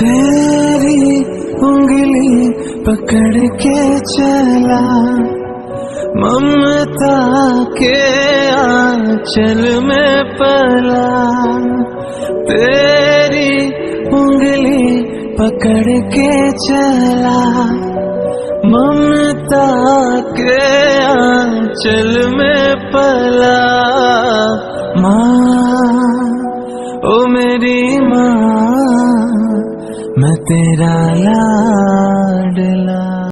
तेरी उंगली पकड़ के चला, ममता के आंचल में पला। तेरी उंगली पकड़ के चला, ममता के आंचल में पला। माँ, ओ मेरी माँ, मैं तेरा लाडला।